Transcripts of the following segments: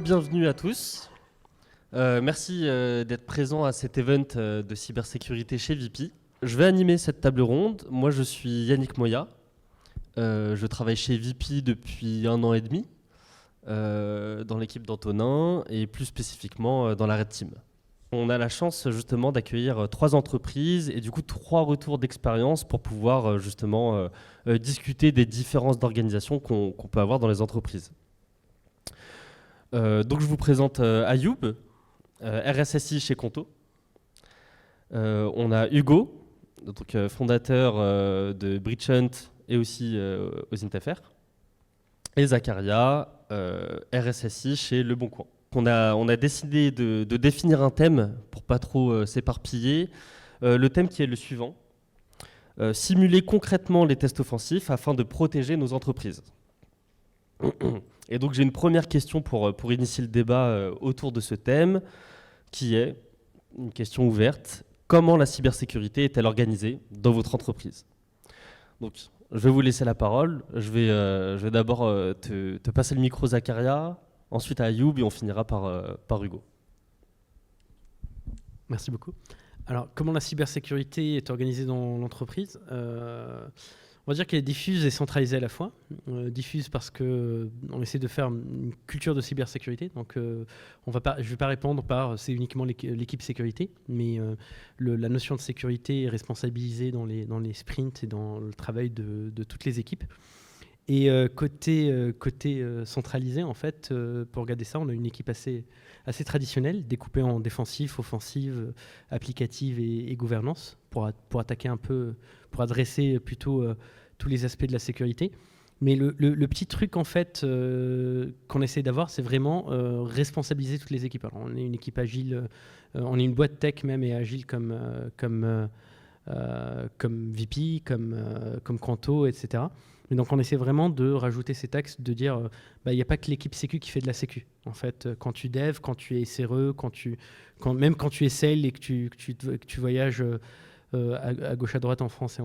bienvenue à tous. Merci d'être présent à cet event de cybersécurité chez VP. Je vais animer cette table ronde. Moi, je suis Yannick Moya. Je travaille chez VP depuis 1 an et demi dans l'équipe d'Antonin et plus spécifiquement dans la Red Team. On a la chance justement d'accueillir 3 entreprises et du coup 3 retours d'expérience pour pouvoir justement discuter des différences d'organisation qu'on peut avoir dans les entreprises. Donc je vous présente Ayoub, RSSI chez Conto. On a Hugo, donc, fondateur de Bridgehunt et aussi aux Intaffaires. Et Zacharia, RSSI chez Le Bon Coin. On a décidé de définir un thème pour pas trop s'éparpiller. Le thème qui est le suivant. Simuler concrètement les tests offensifs afin de protéger nos entreprises. Et donc j'ai une première question pour initier le débat autour de ce thème, qui est une question ouverte. Comment la cybersécurité est-elle organisée dans votre entreprise ? Donc je vais vous laisser la parole. Je vais d'abord te passer le micro, Zacharia, ensuite à Ayoub et on finira par Hugo. Merci beaucoup. Alors, comment la cybersécurité est organisée dans l'entreprise ? On va dire qu'elle est diffuse et centralisée à la fois. Diffuse parce qu'on essaie de faire une culture de cybersécurité. Donc, je ne vais pas répondre par c'est uniquement l'équipe sécurité, mais la notion de sécurité est responsabilisée dans les sprints et dans le travail de toutes les équipes. Et côté centralisé, en fait, pour regarder ça, on a une équipe assez traditionnelle, découpée en défensif, offensive, applicative et gouvernance, pour attaquer un peu, pour adresser plutôt tous les aspects de la sécurité. Mais le petit truc, en fait, qu'on essaie d'avoir, c'est vraiment responsabiliser toutes les équipes. Alors, on est une équipe agile, on est une boîte tech même et agile comme VP, comme Conto, etc. Mais donc on essaie vraiment de rajouter cet axe, de dire il n'y a pas que l'équipe sécu qui fait de la sécu. En fait, quand tu dev, quand tu es SRE, même quand tu es sales et que tu voyages à gauche à droite en France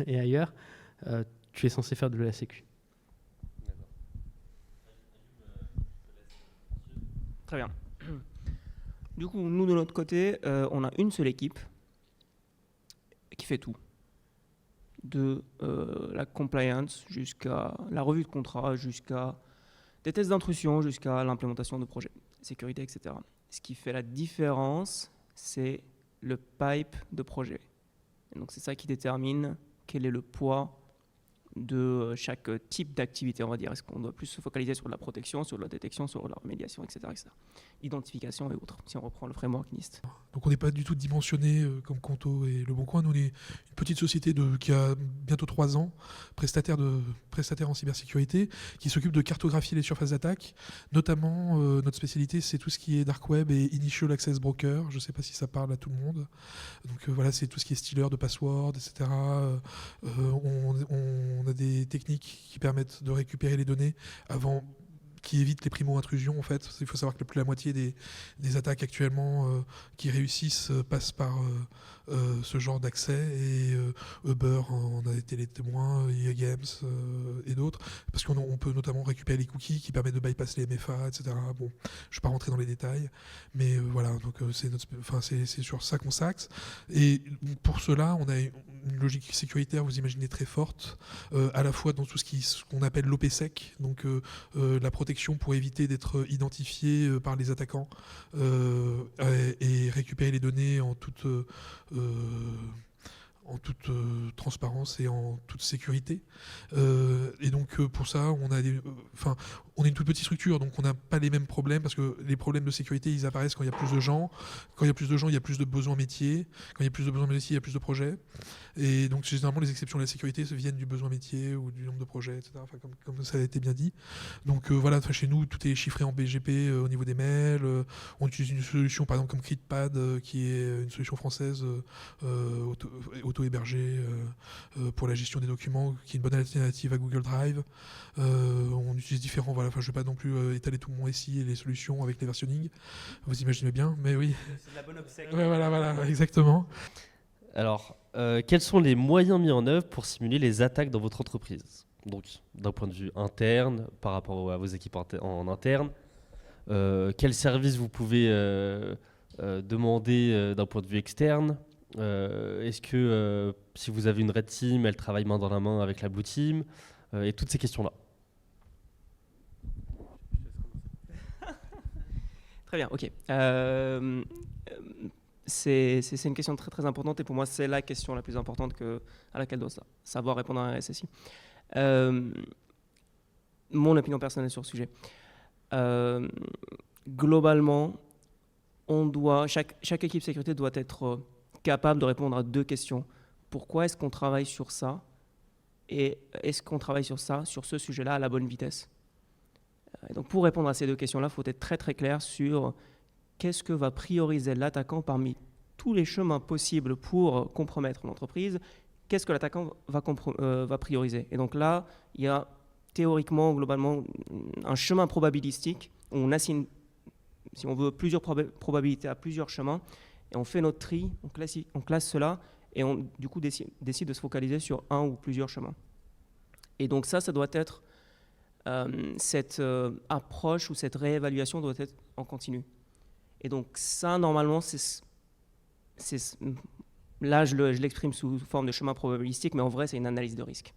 et ailleurs, tu es censé faire de la sécu. Très bien. Du coup, nous de notre côté, on a une seule équipe qui fait tout. De la compliance jusqu'à la revue de contrat, jusqu'à des tests d'intrusion, jusqu'à l'implémentation de projets, sécurité, etc. Ce qui fait la différence, c'est le pipe de projet. Et donc c'est ça qui détermine quel est le poids de chaque type d'activité, on va dire. Est-ce qu'on doit plus se focaliser sur la protection, sur la détection, sur la remédiation, etc. Identification et autres, si on reprend le framework NIST. Donc on n'est pas du tout dimensionné comme Conto et Le Bon Coin. Nous, on est une petite société qui a bientôt 3 ans, prestataire en cybersécurité, qui s'occupe de cartographier les surfaces d'attaque. Notamment, notre spécialité, c'est tout ce qui est dark web et initial access broker. Je ne sais pas si ça parle à tout le monde. Donc voilà, c'est tout ce qui est stealer de password, etc. On a des techniques qui permettent de récupérer les données qui évitent les primo-intrusions. En fait, il faut savoir que plus de la moitié des attaques actuellement qui réussissent passent par ce genre d'accès, et Uber en a été les témoins, EA Games et d'autres, parce qu'on peut notamment récupérer les cookies qui permettent de bypass les MFA, etc. Bon, je ne vais pas rentrer dans les détails, mais voilà, donc c'est sur ça qu'on s'axe. Et pour cela, on a une logique sécuritaire, vous imaginez, très forte, à la fois dans tout ce qu'on appelle l'OPSEC, donc la protection pour éviter d'être identifié par les attaquants et récupérer les données en toute transparence et en toute sécurité. Et donc pour ça, on est une toute petite structure, donc on n'a pas les mêmes problèmes, parce que les problèmes de sécurité, ils apparaissent quand il y a plus de gens. Quand il y a plus de gens, il y a plus de besoins métiers. Quand il y a plus de besoins métiers, il y a plus de projets. Et donc généralement, les exceptions de la sécurité viennent du besoin métier ou du nombre de projets, etc. Enfin, comme ça a été bien dit. Donc voilà, chez nous, tout est chiffré en BGP au niveau des mails. On utilise une solution, par exemple, comme CritPad, qui est une solution française auto-hébergée pour la gestion des documents, qui est une bonne alternative à Google Drive. On utilise différents... Voilà, je ne vais pas non plus étaler tout mon SI et les solutions avec les versionning. Vous imaginez bien, mais oui. C'est de la bonne obsèque. Ouais, voilà, exactement. Alors, quels sont les moyens mis en œuvre pour simuler les attaques dans votre entreprise ? Donc, d'un point de vue interne, par rapport à vos équipes en interne, quel service vous pouvez demander d'un point de vue externe. Est-ce que si vous avez une red team, elle travaille main dans la main avec la blue team, et toutes ces questions-là. Très bien, ok. C'est une question très très importante et pour moi c'est la question la plus importante à laquelle doit savoir répondre un RSSI. Mon opinion personnelle sur le sujet. Globalement, chaque équipe sécurité doit être capable de répondre à 2 questions. Pourquoi est-ce qu'on travaille sur ça? Et est-ce qu'on travaille sur ça, sur ce sujet-là, à la bonne vitesse? Et donc pour répondre à ces 2 questions-là, il faut être très très clair sur qu'est-ce que va prioriser l'attaquant parmi tous les chemins possibles pour compromettre l'entreprise. Qu'est-ce que l'attaquant va prioriser? Et donc là, il y a théoriquement, globalement, un chemin probabilistique où on assigne, si on veut, plusieurs probabilités à plusieurs chemins, et on fait notre tri, on classe cela, et on du coup décide de se focaliser sur un ou plusieurs chemins. Et donc ça doit être, cette approche ou cette réévaluation doit être en continu. Et donc ça, normalement, là je l'exprime sous forme de chemin probabilistique, mais en vrai c'est une analyse de risque.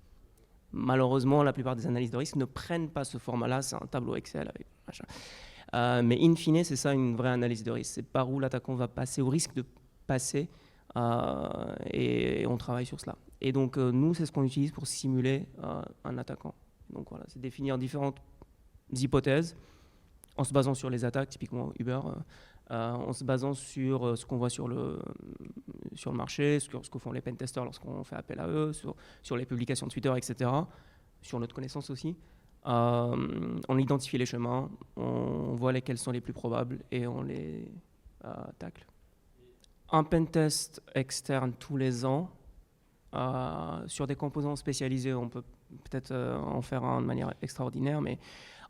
Malheureusement, la plupart des analyses de risque ne prennent pas ce format-là, c'est un tableau Excel avec machin. Mais in fine, c'est ça une vraie analyse de risque. C'est par où l'attaquant va passer, au risque de passer, et on travaille sur cela. Et donc nous, c'est ce qu'on utilise pour simuler un attaquant. Donc voilà, c'est définir différentes hypothèses en se basant sur les attaques, typiquement Uber, en se basant sur ce qu'on voit sur le marché, ce que font les pentesters lorsqu'on fait appel à eux, sur les publications de Twitter, etc., sur notre connaissance aussi. On identifie les chemins, on voit lesquels sont les plus probables et on les tacle. Un pentest externe tous les ans, sur des composants spécialisés, on peut peut-être en faire un de manière extraordinaire, mais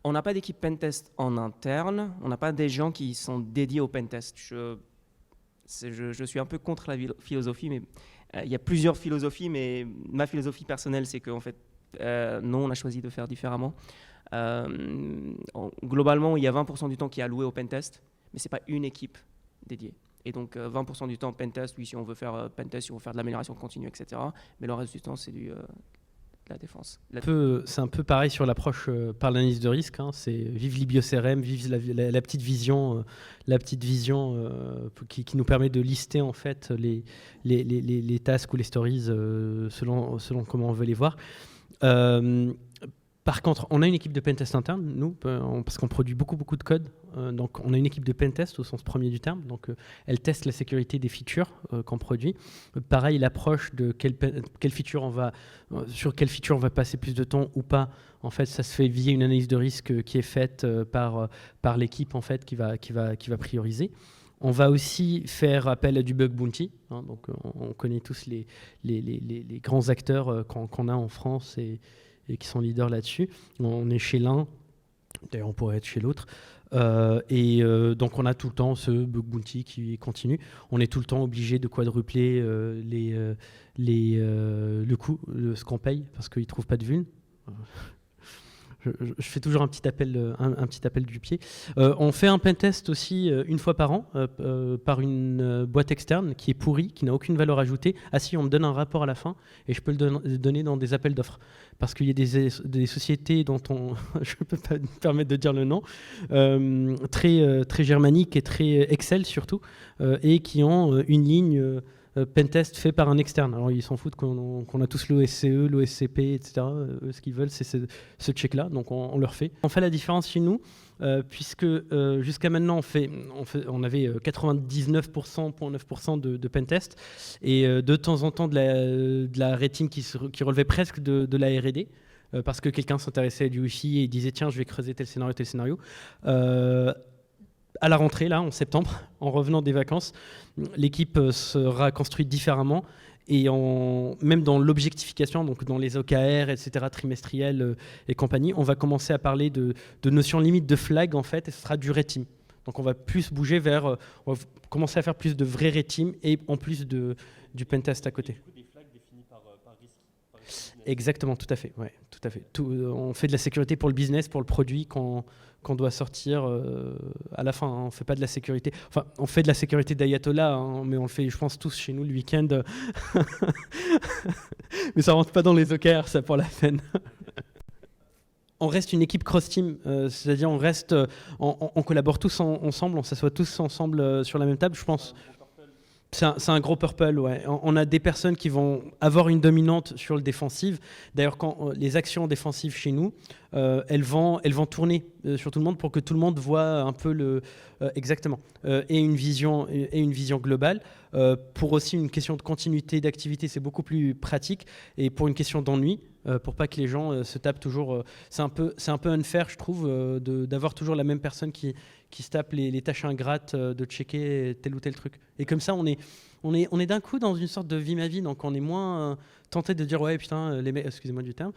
on n'a pas d'équipe pentest en interne, on n'a pas des gens qui sont dédiés au pentest. Je suis un peu contre la philosophie, mais il y a plusieurs philosophies, mais ma philosophie personnelle, c'est qu'en fait, non, on a choisi de faire différemment. Globalement, il y a 20% du temps qui est alloué au pentest, mais ce n'est pas une équipe dédiée. Et donc 20% du temps pentest, oui, si on veut faire pentest, si on veut faire de l'amélioration continue, etc. Mais le reste du temps, c'est de la défense. C'est un peu pareil sur l'approche par l'analyse de risque. Hein. C'est vive l'IBIO-CRM, vive la petite vision, qui nous permet de lister en fait les tasks ou les stories selon comment on veut les voir. Par contre, on a une équipe de pentest interne, nous, parce qu'on produit beaucoup de code. Donc, on a une équipe de pentest au sens premier du terme. Donc, elle teste la sécurité des features qu'on produit. Pareil, l'approche de sur quelle feature on va passer plus de temps ou pas. En fait, ça se fait via une analyse de risque qui est faite par l'équipe en fait qui va prioriser. On va aussi faire appel à du bug bounty. Hein, donc, on connaît tous les grands acteurs qu'on a en France et qui sont leaders là-dessus. On est chez l'un, d'ailleurs on pourrait être chez l'autre. Donc on a tout le temps ce bug bounty qui continue. On est tout le temps obligé de quadrupler le coût, ce qu'on paye, parce qu'ils ne trouvent pas de vuln. Je fais toujours un petit appel du pied. On fait un pentest aussi une fois par an par une boîte externe qui est pourrie, qui n'a aucune valeur ajoutée. Ah si, on me donne un rapport à la fin et je peux le donner dans des appels d'offres. Parce qu'il y a des sociétés dont je ne peux pas me permettre de dire le nom, très germaniques et très Excel surtout, et qui ont une ligne pentest fait par un externe. Alors ils s'en foutent qu'on a tous l'OSCE, l'OSCP, etc. Eux, ce qu'ils veulent, c'est ce check-là, donc on le refait. On fait la différence chez nous, puisque jusqu'à maintenant, on avait 99,9% de pentest, et de temps en temps de la rating qui relevait presque de la R&D, parce que quelqu'un s'intéressait à du Wi-Fi et disait tiens, je vais creuser tel scénario. À la rentrée, là, en septembre, en revenant des vacances, l'équipe sera construite différemment et même dans l'objectification, donc dans les OKR, etc., trimestriels et compagnie, on va commencer à parler de notions limites de flag, en fait, et ce sera du red team. Donc on va plus bouger on va commencer à faire plus de vrais red team et en plus du pentest à côté. Des flags définis par risque. Exactement, tout à fait. Ouais, tout à fait. On fait de la sécurité pour le business, pour le produit qu'on doit sortir à la fin. On fait pas de la sécurité. Enfin, on fait de la sécurité d'Ayatollah, hein, mais on le fait, je pense, tous chez nous le week-end. Mais ça rentre pas dans les OKR, ça, pour la peine. On reste une équipe cross-team, c'est-à-dire on collabore tous ensemble, on s'assoit tous ensemble sur la même table, je pense. C'est un gros purple, ouais. On a des personnes qui vont avoir une dominante sur le défensif. D'ailleurs, quand les actions défensives chez nous, elles vont tourner sur tout le monde pour que tout le monde voit un peu exactement et une vision globale. Pour aussi une question de continuité d'activité, c'est beaucoup plus pratique. Et pour une question d'ennui, pour pas que les gens se tapent toujours, c'est un peu unfair, je trouve, d'avoir toujours la même personne qui se tape les tâches ingrates de checker tel ou tel truc. Et comme ça, on est d'un coup dans une sorte de vie ma vie, donc on est moins tenté de dire ouais putain les mecs, excusez-moi du terme,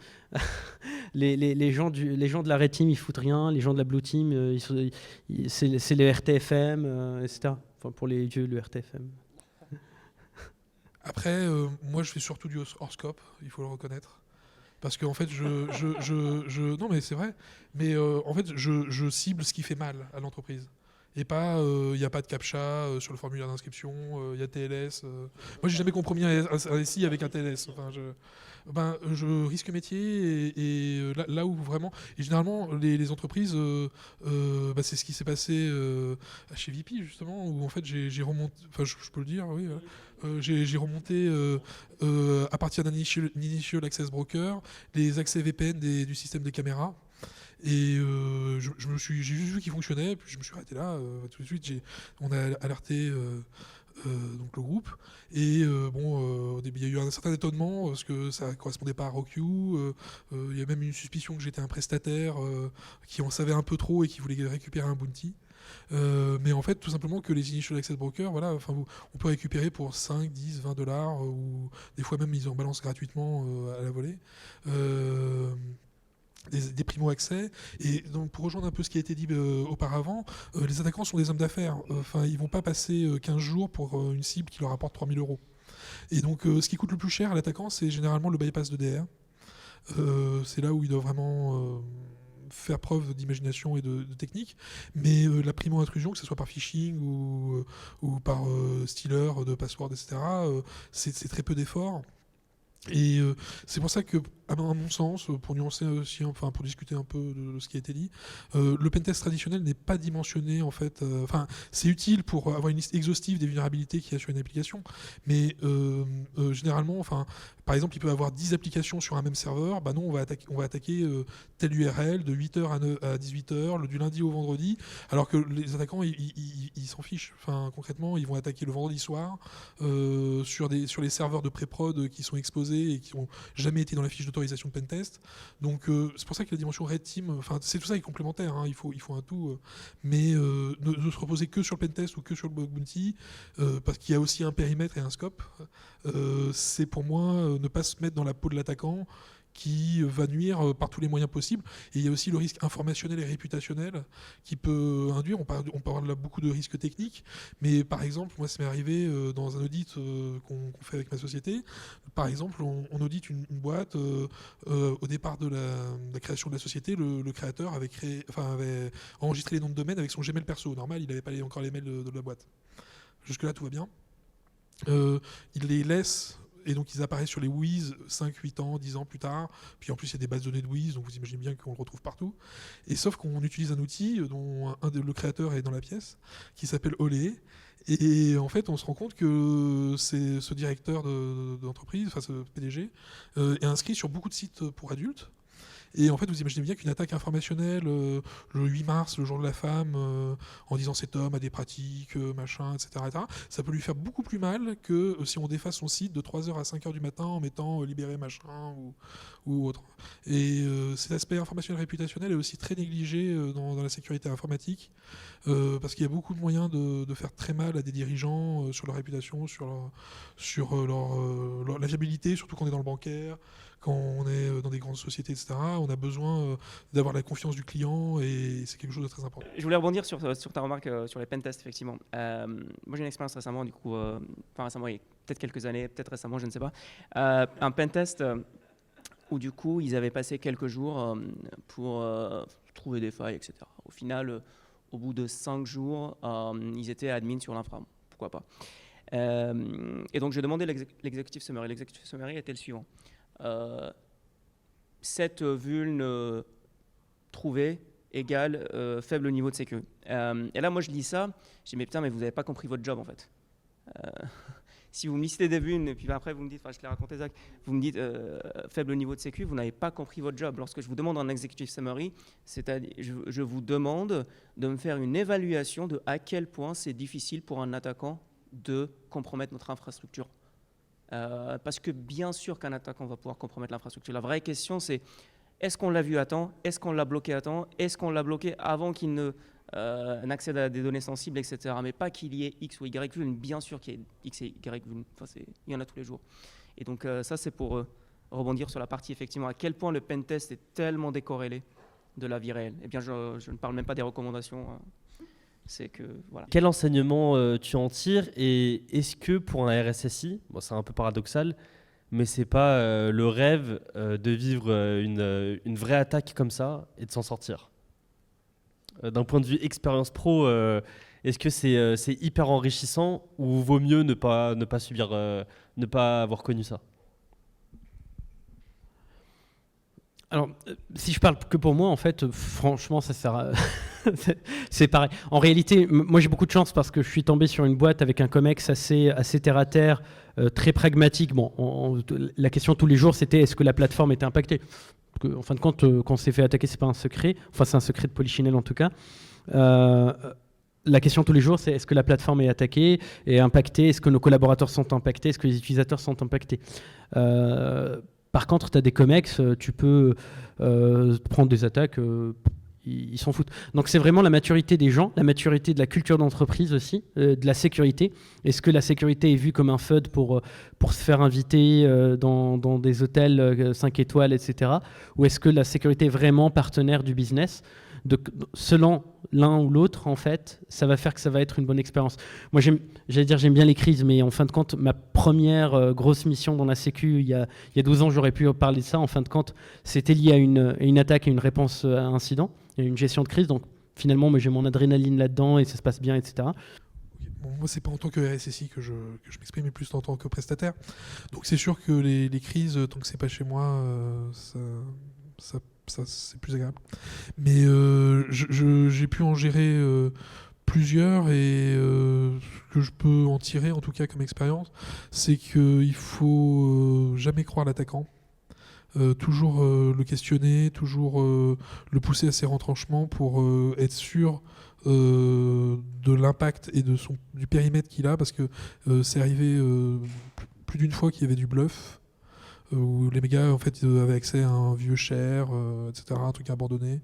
les gens de la red team ils foutent rien, les gens de la blue team c'est le RTFM, etc. Enfin pour les vieux le RTFM. Après, moi, je fais surtout du hors scope, il faut le reconnaître. Parce qu'en fait, non, mais c'est vrai. Mais en fait, je cible ce qui fait mal à l'entreprise. Et pas, il n'y a pas de CAPTCHA sur le formulaire d'inscription, il y a TLS. Moi, j'ai jamais compromis un SI avec un TLS. Enfin, je risque métier et là où vraiment. Et généralement, les entreprises, c'est ce qui s'est passé chez VP, justement, où en fait, j'ai remonté. Enfin, je peux le dire, oui. J'ai remonté à partir d'un initial access broker les accès VPN du système des caméras. Et j'ai juste vu qu'il fonctionnait, puis je me suis arrêté là. Tout de suite, on a alerté donc le groupe. Et au début, il y a eu un certain étonnement parce que ça ne correspondait pas à RockU. Il y a même une suspicion que j'étais un prestataire qui en savait un peu trop et qui voulait récupérer un bounty. Mais en fait, tout simplement que les initial access brokers, voilà, on peut récupérer pour 5, 10, $20 ou des fois même ils en balancent gratuitement à la volée. Des primo-accès. Et donc, pour rejoindre un peu ce qui a été dit auparavant, les attaquants sont des hommes d'affaires. Ils vont pas passer 15 jours pour une cible qui leur apporte 3 000 €. Et donc, ce qui coûte le plus cher à l'attaquant, c'est généralement le bypass de DR. C'est là où il doit vraiment faire preuve d'imagination et de technique. Mais la primo-intrusion, que ce soit par phishing ou par stealer de password, etc., c'est très peu d'efforts. Et c'est pour ça que, à mon sens, pour nuancer aussi, pour discuter un peu de ce qui a été dit, le pentest traditionnel n'est pas dimensionné en fait. C'est utile pour avoir une liste exhaustive des vulnérabilités qu'il y a sur une application, mais généralement, par exemple, il peut y avoir 10 applications sur un même serveur. Bah non, on va attaquer telle URL de 8h à 18h, du lundi au vendredi, alors que les attaquants, ils s'en fichent. Concrètement, ils vont attaquer le vendredi soir sur les serveurs de pré-prod qui sont exposés et qui n'ont jamais été dans la fiche d'autorisation de pentest. Donc c'est pour ça que la dimension Red Team, c'est tout ça qui est complémentaire, hein, il faut un tout, mais ne se reposer que sur le pentest ou que sur le bug bounty, parce qu'il y a aussi un périmètre et un scope, c'est pour moi ne pas se mettre dans la peau de l'attaquant qui va nuire par tous les moyens possibles. Et il y a aussi le risque informationnel et réputationnel qui peut induire, on parle là beaucoup de risques techniques, mais par exemple, moi ça m'est arrivé dans un audit qu'on fait avec ma société. Par exemple, on audite une boîte, au départ de la création de la société, le créateur avait enregistré les noms de domaine avec son Gmail perso. Normal, il n'avait pas encore les mails de la boîte. Jusque-là, tout va bien. Il les laisse, et donc ils apparaissent sur les Wiz 5, 8 ans, 10 ans plus tard. Puis en plus, il y a des bases de données de Wiz, donc vous imaginez bien qu'on le retrouve partout. Et sauf qu'on utilise un outil dont le créateur est dans la pièce, qui s'appelle Olé. Et en fait, on se rend compte que c'est ce directeur d'entreprise, ce PDG, est inscrit sur beaucoup de sites pour adultes. Et en fait, vous imaginez bien qu'une attaque informationnelle le 8 mars, le jour de la femme, en disant cet homme a des pratiques, machin, etc., ça peut lui faire beaucoup plus mal que si on déface son site de 3h à 5h du matin en mettant libéré machin ou autre. Et cet aspect informationnel réputationnel est aussi très négligé dans la sécurité informatique, parce qu'il y a beaucoup de moyens de faire très mal à des dirigeants sur leur réputation, sur la viabilité, surtout quand on est dans le bancaire, quand on est dans des grandes sociétés, etc. On a besoin d'avoir la confiance du client et c'est quelque chose de très important. Je voulais rebondir sur ta remarque sur les pentests, effectivement. Moi, j'ai une expérience récemment, récemment, il y a peut-être quelques années, peut-être récemment, je ne sais pas. Un pentest, où du coup, ils avaient passé quelques jours pour trouver des failles, etc. Au final, au bout de 5 jours, ils étaient admins sur l'infra. Pourquoi pas. Et donc, j'ai demandé l'executive summary. L'executive summary était le suivant. Cette vuln trouvée égale faible niveau de sécu. Et là, moi, je lis ça, je dis, mais putain, mais vous n'avez pas compris votre job, en fait. Si vous me listez des vulnes, et puis après, vous me dites, enfin, je l'ai raconté, Zach, vous me dites faible niveau de sécu, vous n'avez pas compris votre job. Lorsque je vous demande un executive summary, c'est-à-dire, je vous demande de me faire une évaluation de à quel point c'est difficile pour un attaquant de compromettre notre infrastructure. Parce que bien sûr qu'un attaquant va pouvoir compromettre l'infrastructure. La vraie question, c'est est-ce qu'on l'a vu à temps? Est-ce qu'on l'a bloqué à temps? Est-ce qu'on l'a bloqué avant qu'il n'accède à des données sensibles, etc. Mais pas qu'il y ait X ou Y vuln. Bien sûr qu'il y ait X et Y vuln. Enfin, il y en a tous les jours. Et donc ça, c'est pour rebondir sur la partie, effectivement, à quel point le pentest est tellement décorrélé de la vie réelle. Eh bien, je ne parle même pas des recommandations. C'est que, voilà. Quel enseignement tu en tires et est-ce que pour un RSSI, bon, c'est un peu paradoxal, mais c'est pas le rêve de vivre une vraie attaque comme ça et de s'en sortir? D'un point de vue expérience pro, est-ce que c'est hyper enrichissant ou vaut mieux ne pas subir, ne pas avoir connu ça? Alors, si je parle que pour moi, en fait, franchement, ça sert à... c'est pareil. En réalité, moi, j'ai beaucoup de chance parce que je suis tombé sur une boîte avec un COMEX assez terre-à-terre, très pragmatique. Bon, la question tous les jours, c'était est-ce que la plateforme était impactée? Parce que, en fin de compte, quand on s'est fait attaquer, c'est pas un secret. Enfin, c'est un secret de Polichinelle, en tout cas. La question tous les jours, c'est est-ce que la plateforme est attaquée, est impactée? Est-ce que nos collaborateurs sont impactés? Est-ce que les utilisateurs sont impactés? Par contre, tu as des COMEX, tu peux prendre des attaques, ils s'en foutent. Donc c'est vraiment la maturité des gens, la maturité de la culture d'entreprise aussi, de la sécurité. Est-ce que la sécurité est vue comme un FUD pour se faire inviter dans des hôtels 5 étoiles, etc. Ou est-ce que la sécurité est vraiment partenaire du business? Selon l'un ou l'autre, en fait, ça va faire que ça va être une bonne expérience. Moi, j'aime bien les crises, mais en fin de compte, ma première grosse mission dans la sécu, il y a 12 ans, j'aurais pu parler de ça. En fin de compte, c'était lié à une attaque et une réponse à incident, et une gestion de crise. Donc, finalement, j'ai mon adrénaline là-dedans et ça se passe bien, etc. Bon, moi, c'est pas en tant que RSSI que je m'exprime, mais plus en tant que prestataire. Donc, c'est sûr que les crises, tant que c'est pas chez moi, ça c'est plus agréable. Mais j'ai pu en gérer plusieurs et ce que je peux en tirer, en tout cas comme expérience, c'est qu'il faut jamais croire l'attaquant. Toujours le questionner, toujours le pousser à ses retranchements pour être sûr de l'impact et du périmètre qu'il a, parce que c'est arrivé plus d'une fois qu'il y avait du bluff, où les mégas en fait avaient accès à un vieux share, etc., un truc abandonné,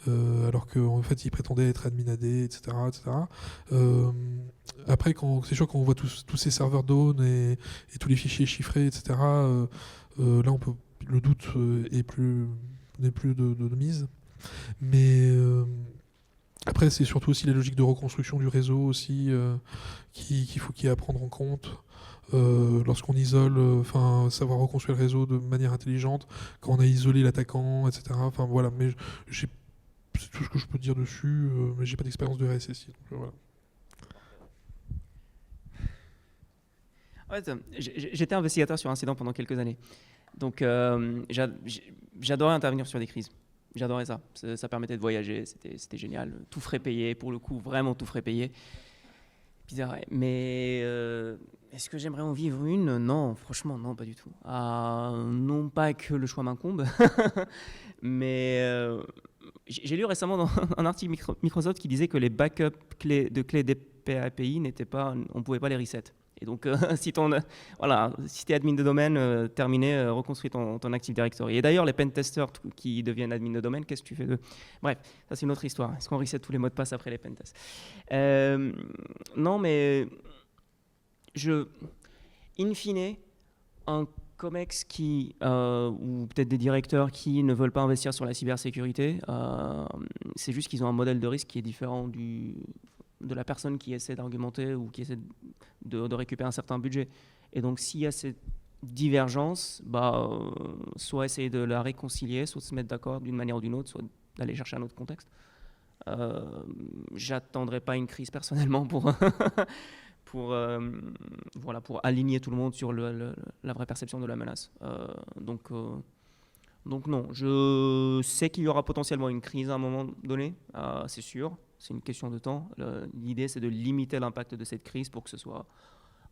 alors qu'en fait ils prétendaient être admin AD, etc., etc. Après, c'est sûr, quand on voit tous ces serveurs down et tous les fichiers chiffrés, etc., là le doute n'est plus de mise. Mais après, c'est surtout aussi la logique de reconstruction du réseau aussi qu'il faut à prendre en compte. Lorsqu'on isole, savoir reconstruire le réseau de manière intelligente, quand on a isolé l'attaquant, etc. Enfin voilà, mais c'est tout ce que je peux dire dessus, mais j'ai pas d'expérience de RSSI. Donc, voilà. En fait, j'étais investigateur sur incident pendant quelques années. Donc j'adorais intervenir sur des crises. J'adorais ça. Ça permettait de voyager, c'était génial. Tout frais payé, pour le coup, vraiment tout frais payé. Bizarre, mais est-ce que j'aimerais en vivre une? Non, franchement, non, pas du tout. Non pas que le choix m'incombe, mais j'ai lu récemment dans un article Microsoft qui disait que les backups de clés DPA-API on ne pouvait pas les reset. Et donc, si tu es admin de domaine, terminé, reconstruis ton Active Directory. Et d'ailleurs, les pentesters qui deviennent admin de domaine, qu'est-ce que tu fais d'eux? Bref, ça c'est une autre histoire. Est-ce qu'on reset tous les mots de passe après les pentests? Non, mais in fine, un COMEX ou peut-être des directeurs qui ne veulent pas investir sur la cybersécurité, c'est juste qu'ils ont un modèle de risque qui est différent de la personne qui essaie d'argumenter ou qui essaie de récupérer un certain budget. Et donc, s'il y a ces divergence, soit essayer de la réconcilier, soit se mettre d'accord d'une manière ou d'une autre, soit d'aller chercher un autre contexte. J'attendrai pas une crise personnellement pour pour aligner tout le monde sur la vraie perception de la menace. Donc non, je sais qu'il y aura potentiellement une crise à un moment donné, c'est sûr, c'est une question de temps. L'idée, c'est de limiter l'impact de cette crise pour que ce soit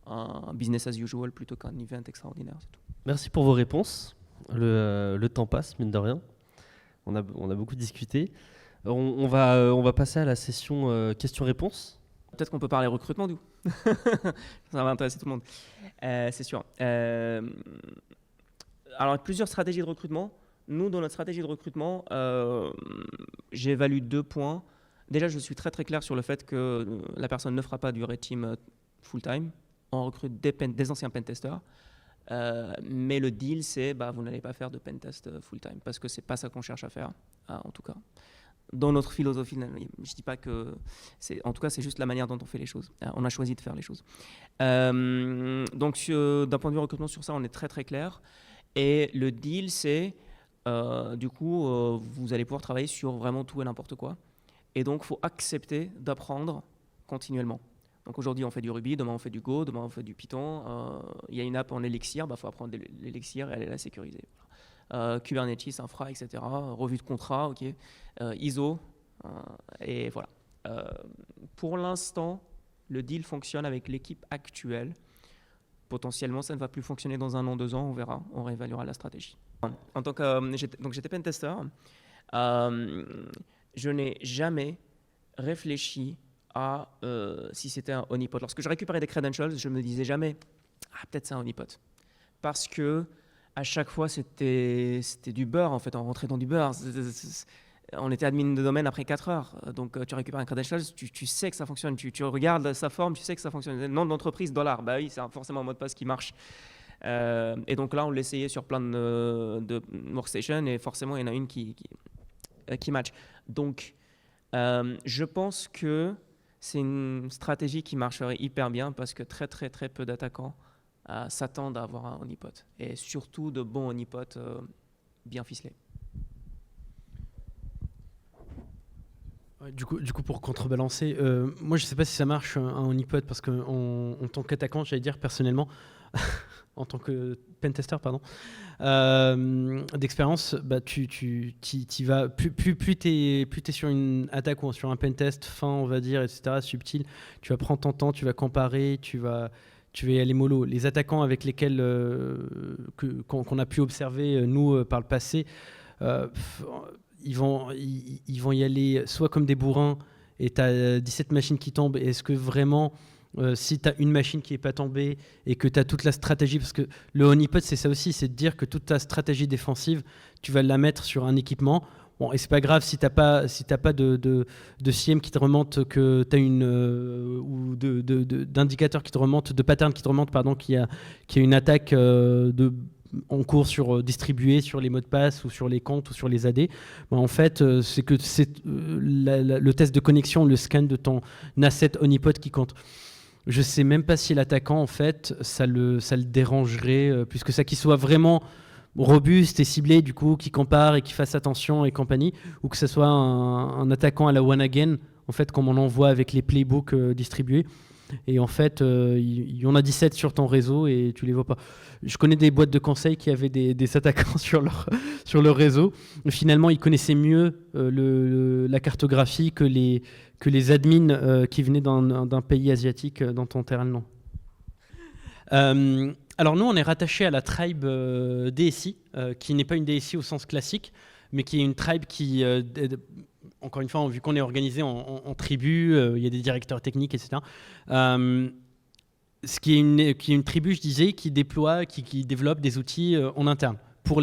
un business as usual plutôt qu'un event extraordinaire. C'est tout. Merci pour vos réponses. Le temps passe, mine de rien. On a beaucoup discuté. On va passer à la session questions-réponses. Peut-être qu'on peut parler recrutement, du coup. Ça va intéresser tout le monde. C'est sûr. Alors, plusieurs stratégies de recrutement. Nous, dans notre stratégie de recrutement, j'évalue 2 points. Déjà, je suis très très clair sur le fait que la personne ne fera pas du red team full-time. On recrute des anciens pentesters. Mais le deal, c'est vous n'allez pas faire de pentest full-time parce que c'est pas ça qu'on cherche à faire, en tout cas. Dans notre philosophie, je dis pas que en tout cas, c'est juste la manière dont on fait les choses. On a choisi de faire les choses. Donc, d'un point de vue recrutement, sur ça, on est très très clair. Et le deal, c'est du coup, vous allez pouvoir travailler sur vraiment tout et n'importe quoi. Et donc, il faut accepter d'apprendre continuellement. Donc aujourd'hui, on fait du Ruby, demain on fait du Go, demain on fait du Python. Il y a une app en Elixir, faut apprendre l'Elixir et aller la sécuriser. Kubernetes, infra, etc. Revue de contrat, ok. ISO, et voilà. Pour l'instant, le deal fonctionne avec l'équipe actuelle. Potentiellement, ça ne va plus fonctionner dans 1 an, 2 ans, on verra, on réévaluera la stratégie. En tant que j'étais pentester, je n'ai jamais réfléchi à si c'était un honeypot. Lorsque je récupérais des credentials, je me disais jamais peut-être c'est un honeypot, parce que à chaque fois c'était du beurre en fait. On rentrait dans du beurre. On était admin de domaine après 4 heures. Donc tu récupères un credentials, tu sais que ça fonctionne. Tu regardes sa forme, tu sais que ça fonctionne. Nom d'entreprise, $. Oui, c'est forcément un mot de passe qui marche. Et donc là, on l'essayait sur plein de workstations et forcément, il y en a une qui match. Donc, je pense que c'est une stratégie qui marcherait hyper bien parce que très, très, très peu d'attaquants s'attendent à avoir un honeypot. Et surtout de bons honeypots bien ficelés. Du coup, pour contrebalancer, moi je ne sais pas si ça marche un honeypot parce qu'en tant qu'attaquant, j'allais dire personnellement, en tant que pentester, pardon, d'expérience, tu vas plus t'es sur une attaque ou sur un pentest fin, on va dire, etc., subtil, tu vas prendre ton temps, tu vas comparer, tu vas y aller mollo. Les attaquants avec lesquels qu'on a pu observer nous par le passé, ils vont y aller soit comme des bourrins et tu as 17 machines qui tombent. Est-ce que vraiment, si tu as une machine qui n'est pas tombée et que tu as toute la stratégie, parce que le honeypot, c'est ça aussi, c'est de dire que toute ta stratégie défensive, tu vas la mettre sur un équipement. Bon, et c'est pas grave si t'as pas de CM qui te remonte, que tu as ou d'indicateurs qui te remontent, de patterns qui te remontent, pardon, qu'il y a une attaque en cours sur distribué sur les mots de passe ou sur les comptes ou sur les AD. En fait, c'est que c'est le test de connexion, le scan de ton asset honeypot qui compte. Je sais même pas si l'attaquant, en fait, ça le dérangerait, plus que ça, qu'il soit vraiment robuste et ciblé, du coup, qui compare et qui fasse attention et compagnie, ou que ce soit un attaquant à la one again, en fait, comme on en voit avec les playbooks distribués. Et en fait, il y en a 17 sur ton réseau et tu les vois pas. Je connais des boîtes de conseil qui avaient des attaquants sur leur réseau. Finalement, ils connaissaient mieux la cartographie que les admins qui venaient d'un pays asiatique dans ton terrain de nom. Alors nous, on est rattaché à la tribe DSI, qui n'est pas une DSI au sens classique, mais qui est une tribe qui... encore une fois, vu qu'on est organisé en tribus, il y a des directeurs techniques, etc. Ce qui est une tribu, je disais, qui déploie, qui développe des outils en interne pour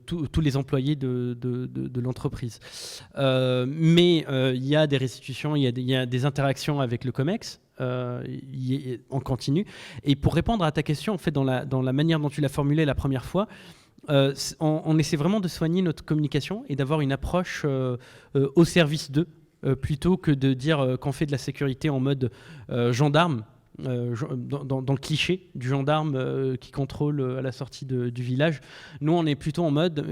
tous les employés de l'entreprise. Mais il y a des restitutions, il y a des interactions avec le COMEX en continu. Et pour répondre à ta question, en fait, dans la manière dont tu l'as formulée la première fois, on essaie vraiment de soigner notre communication et d'avoir une approche au service d'eux, plutôt que de dire qu'on fait de la sécurité en mode gendarme dans le cliché du gendarme qui contrôle à la sortie du village. Nous, on est plutôt en mode,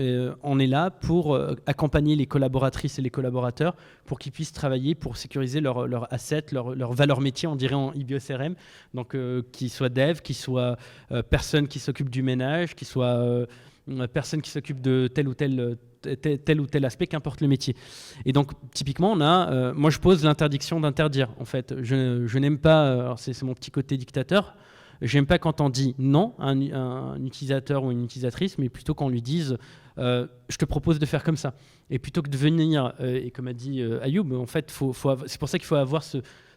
on est là pour accompagner les collaboratrices et les collaborateurs pour qu'ils puissent travailler, pour sécuriser leur asset, leur valeur métier, on dirait en IBIOCRM. Donc, qu'ils soient dev, qu'ils soient personnes qui s'occupent du ménage, qu'ils soient personnes qui s'occupent de tel ou tel aspect, qu'importe le métier. Et donc, typiquement, moi, je pose l'interdiction d'interdire. En fait, je n'aime pas, alors c'est mon petit côté dictateur, j'aime pas quand on dit non à un utilisateur ou une utilisatrice, mais plutôt qu'on lui dise je te propose de faire comme ça. Et plutôt que de venir, et comme a dit Ayoub, en fait, c'est pour ça qu'il faut avoir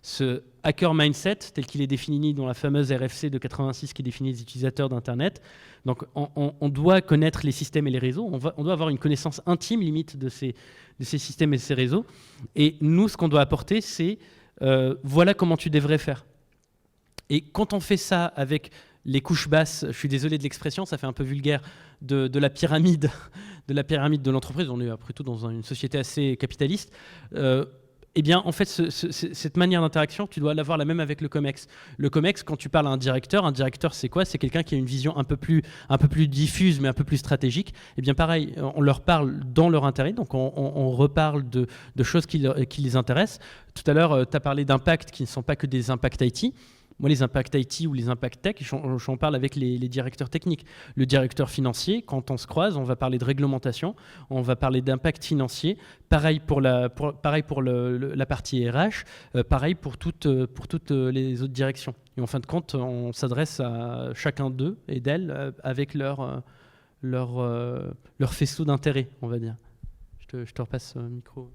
ce hacker mindset tel qu'il est défini dans la fameuse RFC de 86 qui définit les utilisateurs d'Internet. Donc on doit connaître les systèmes et les réseaux, on doit avoir une connaissance intime limite de ces systèmes et de ces réseaux. Et nous, ce qu'on doit apporter, c'est voilà comment tu devrais faire. Et quand on fait ça avec les couches basses, je suis désolé de l'expression, ça fait un peu vulgaire, de la pyramide de l'entreprise, on est après tout dans une société assez capitaliste, eh bien, en fait, cette manière d'interaction, tu dois l'avoir la même avec le COMEX. Le COMEX, quand tu parles à un directeur, c'est quoi? C'est quelqu'un qui a une vision un peu plus diffuse, mais un peu plus stratégique. Eh bien, pareil, on leur parle dans leur intérêt, donc on reparle de choses qui les intéressent. Tout à l'heure, tu as parlé d'impacts qui ne sont pas que des impacts IT. Moi, les impacts IT ou les impacts tech, j'en parle avec les directeurs techniques. Le directeur financier, quand on se croise, on va parler de réglementation, on va parler d'impact financier. Pareil pour la partie RH, pareil pour toutes les autres directions. Et en fin de compte, on s'adresse à chacun d'eux et d'elles avec leur faisceau d'intérêt, on va dire. Je te repasse le micro.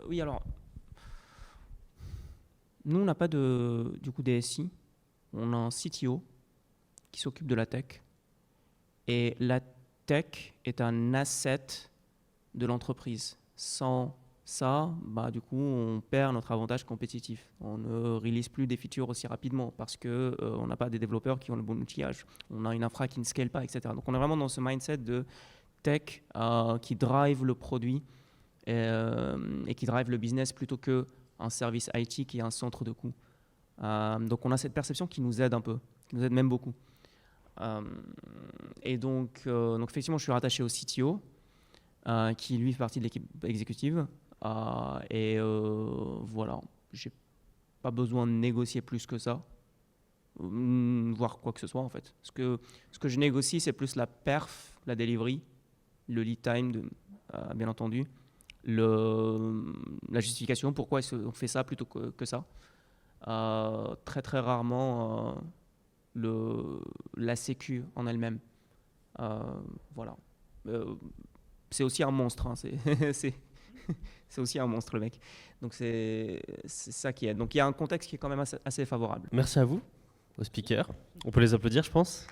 Oui, alors... Nous, on n'a pas du coup DSI, on a un CTO qui s'occupe de la tech. Et la tech est un asset de l'entreprise. Sans ça, du coup, on perd notre avantage compétitif. On ne release plus des features aussi rapidement parce qu'on n'a pas des développeurs qui ont le bon outillage. On a une infra qui ne scale pas, etc. Donc, on est vraiment dans ce mindset de tech qui drive le produit et qui drive le business plutôt que un service IT qui est un centre de coût. Donc on a cette perception qui nous aide un peu, qui nous aide même beaucoup. Et donc effectivement, je suis rattaché au CTO, qui lui fait partie de l'équipe exécutive. Voilà, j'ai pas besoin de négocier plus que ça, voire quoi que ce soit en fait. Ce que je négocie, c'est plus la perf, la delivery, le lead time, bien entendu. La justification, pourquoi on fait ça plutôt que ça. Très très rarement la sécu en elle-même. Voilà. C'est aussi un monstre. Hein. C'est aussi un monstre, le mec. Donc c'est ça qui est. Donc il y a un contexte qui est quand même assez favorable. Merci à vous, aux speakers. On peut les applaudir, je pense.